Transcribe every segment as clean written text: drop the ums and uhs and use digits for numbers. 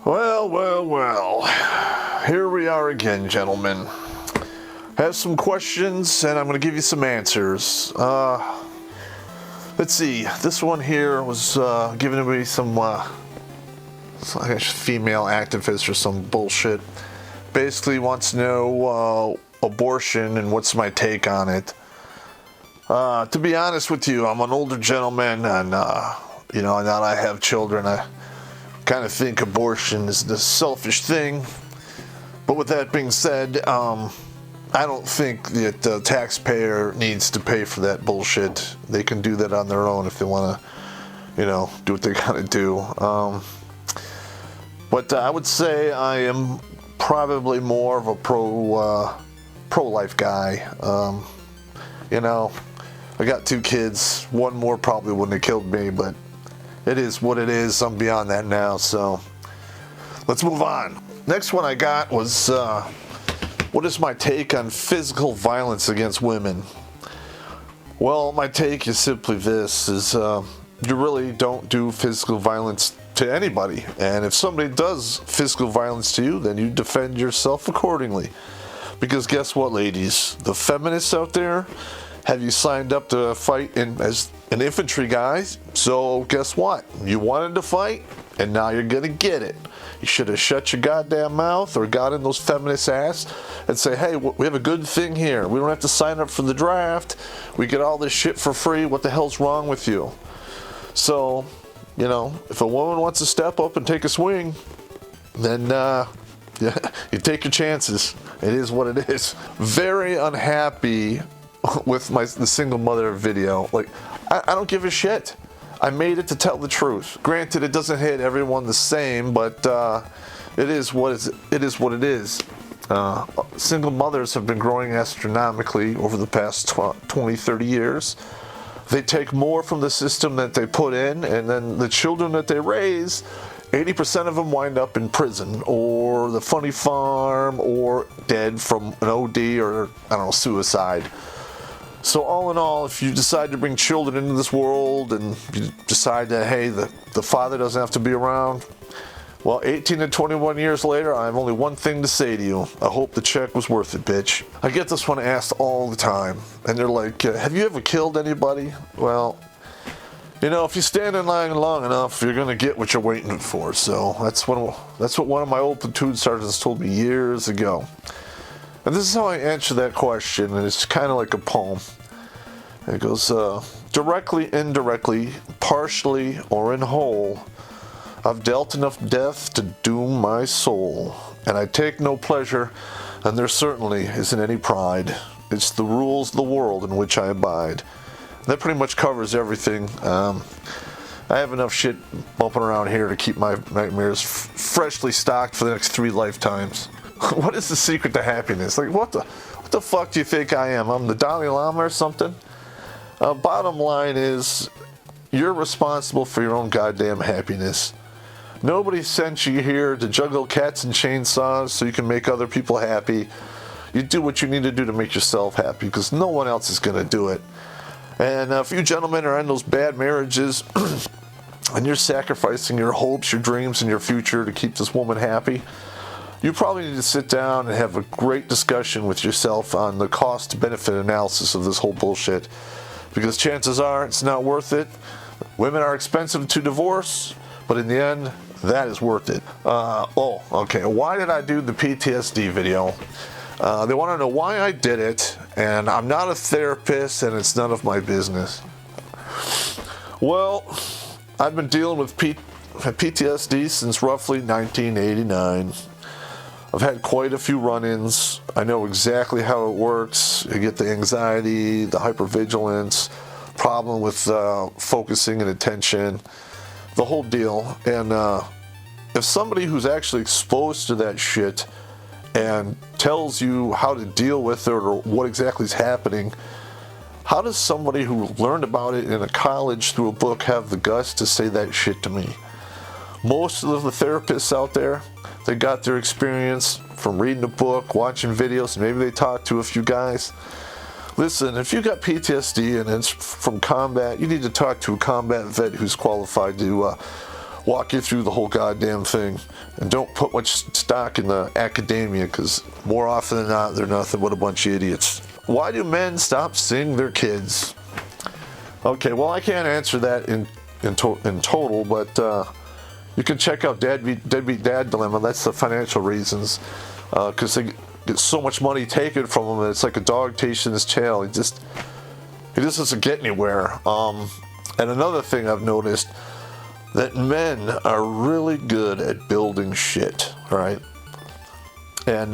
Well. Here we are again, gentlemen. I have some questions, and I'm going to give you some answers. Let's see. This one here was given to me some, I guess, female activist or some bullshit. Basically wants to know abortion and what's my take on it. To be honest with you, I'm an older gentleman, and now that I have children, I kind of think abortion is the selfish thing. But with that being said, I don't think that the taxpayer needs to pay for that bullshit. They can do that on their own if they want to, do what they gotta do. But I would say I am probably more of a pro-life guy. I got 2 kids. One more probably wouldn't have killed me, but it is what it is. I'm beyond that now, so let's move on. Next one I got was, what is my take on physical violence against women? Well, my take is simply this, is you really don't do physical violence to anybody. And if somebody does physical violence to you, then you defend yourself accordingly. Because guess what, ladies? The feminists out there have you signed up to fight as an infantry guy. So guess what? You wanted to fight, and now you're going to get it. You should have shut your goddamn mouth or got in those feminists' ass and say, hey, we have a good thing here. We don't have to sign up for the draft. We get all this shit for free. What the hell's wrong with you? So, if a woman wants to step up and take a swing, then you take your chances. It is what it is. Very unhappy with the single mother video. I don't give a shit. I made it to tell the truth. Granted, it doesn't hit everyone the same, but it is what it is. Single mothers have been growing astronomically over the past 20, 30 years. They take more from the system that they put in, and then the children that they raise, 80% of them wind up in prison or the funny farm or dead from an OD or, suicide. So all in all, if you decide to bring children into this world and you decide that, hey, the father doesn't have to be around, well, 18 to 21 years later, I have only one thing to say to you. I hope the check was worth it, bitch. I get this one asked all the time, and they're like, have you ever killed anybody? Well, if you stand in line long enough, you're going to get what you're waiting for. So that's what one of my old platoon sergeants told me years ago. And this is how I answer that question, and it's kind of like a poem. It goes, directly, indirectly, partially, or in whole, I've dealt enough death to doom my soul, and I take no pleasure, and there certainly isn't any pride. It's the rules of the world in which I abide. That pretty much covers everything. I have enough shit bumping around here to keep my nightmares freshly stocked for the next 3 lifetimes. What is the secret to happiness? What the fuck do you think I am? I'm the Dalai Lama or something? Bottom line is, you're responsible for your own goddamn happiness. Nobody sent you here to juggle cats and chainsaws so you can make other people happy. You do what you need to do to make yourself happy, because no one else is going to do it. And if you gentlemen are in those bad marriages and you're sacrificing your hopes, your dreams, and your future to keep this woman happy, you probably need to sit down and have a great discussion with yourself on the cost-benefit analysis of this whole bullshit. Because chances are it's not worth it. Women are expensive to divorce, but in the end, that is worth it. Okay. Why did I do the PTSD video? They want to know why I did it, and I'm not a therapist, and it's none of my business. Well, I've been dealing with PTSD since roughly 1989. I've had quite a few run-ins. I know exactly how it works. You get the anxiety, the hypervigilance, problem with focusing and attention, the whole deal. And if somebody who's actually exposed to that shit and tells you how to deal with it or what exactly is happening, how does somebody who learned about it in a college through a book have the guts to say that shit to me? Most of the therapists out there, they got their experience from reading a book, watching videos, and maybe they talked to a few guys. Listen, if you got PTSD and it's from combat, you need to talk to a combat vet who's qualified to walk you through the whole goddamn thing. And don't put much stock in the academia, because more often than not, they're nothing but a bunch of idiots. Why do men stop seeing their kids? Okay, well, I can't answer that in total, but you can check out Deadbeat Dad Dilemma. That's the financial reasons, because they get so much money taken from him, and it's like a dog chasing his tail. He just doesn't get anywhere. And another thing I've noticed, that men are really good at building shit, right? And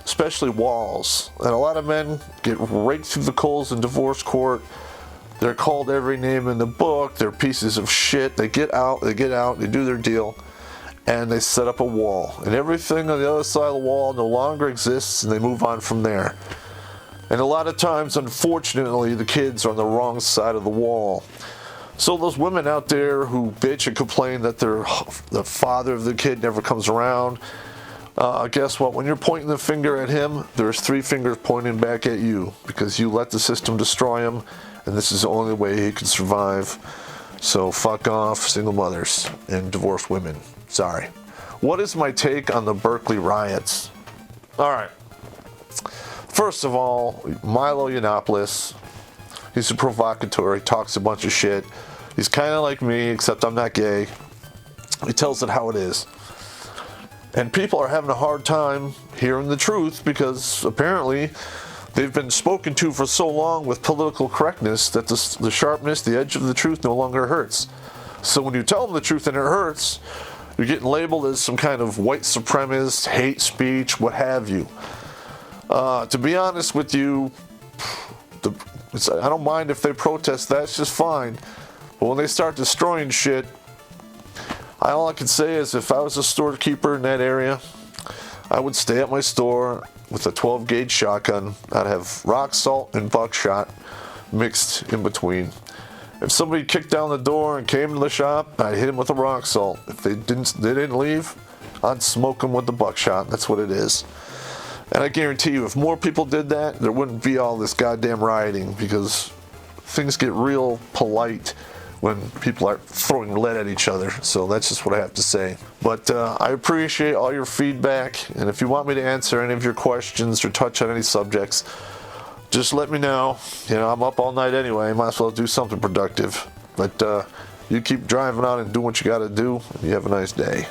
especially walls. And a lot of men get right through the coals in divorce court. They're called every name in the book. They're pieces of shit. They get out, they do their deal, and they set up a wall. And everything on the other side of the wall no longer exists, and they move on from there. And a lot of times, unfortunately, the kids are on the wrong side of the wall. So those women out there who bitch and complain that the father of the kid never comes around, guess what? When you're pointing the finger at him, there's 3 fingers pointing back at you, because you let the system destroy him, and this is the only way he can survive. So fuck off, single mothers and divorced women. Sorry. What is my take on the Berkeley Riots? All right. First of all, Milo Yiannopoulos, he's a provocateur. He talks a bunch of shit. He's kind of like me, except I'm not gay. He tells it how it is. And people are having a hard time hearing the truth, because apparently they've been spoken to for so long with political correctness that the sharpness, the edge of the truth no longer hurts. So when you tell them the truth and it hurts, you're getting labeled as some kind of white supremacist, hate speech, what have you. To be honest with you, I don't mind if they protest, that's just fine. But when they start destroying shit, all I can say is, if I was a storekeeper in that area, I would stay at my store with a 12-gauge shotgun. I'd have rock salt and buckshot mixed in between. If somebody kicked down the door and came to the shop, I'd hit him with a rock salt. If they didn't leave, I'd smoke them with the buckshot. That's what it is. And I guarantee you, if more people did that, there wouldn't be all this goddamn rioting, because things get real polite when people are throwing lead at each other. So that's just what I have to say. But I appreciate all your feedback, and if you want me to answer any of your questions or touch on any subjects, just let me know. You know, I'm up all night anyway. Might as well do something productive. But you keep driving on and doing what you got to do, and you have a nice day.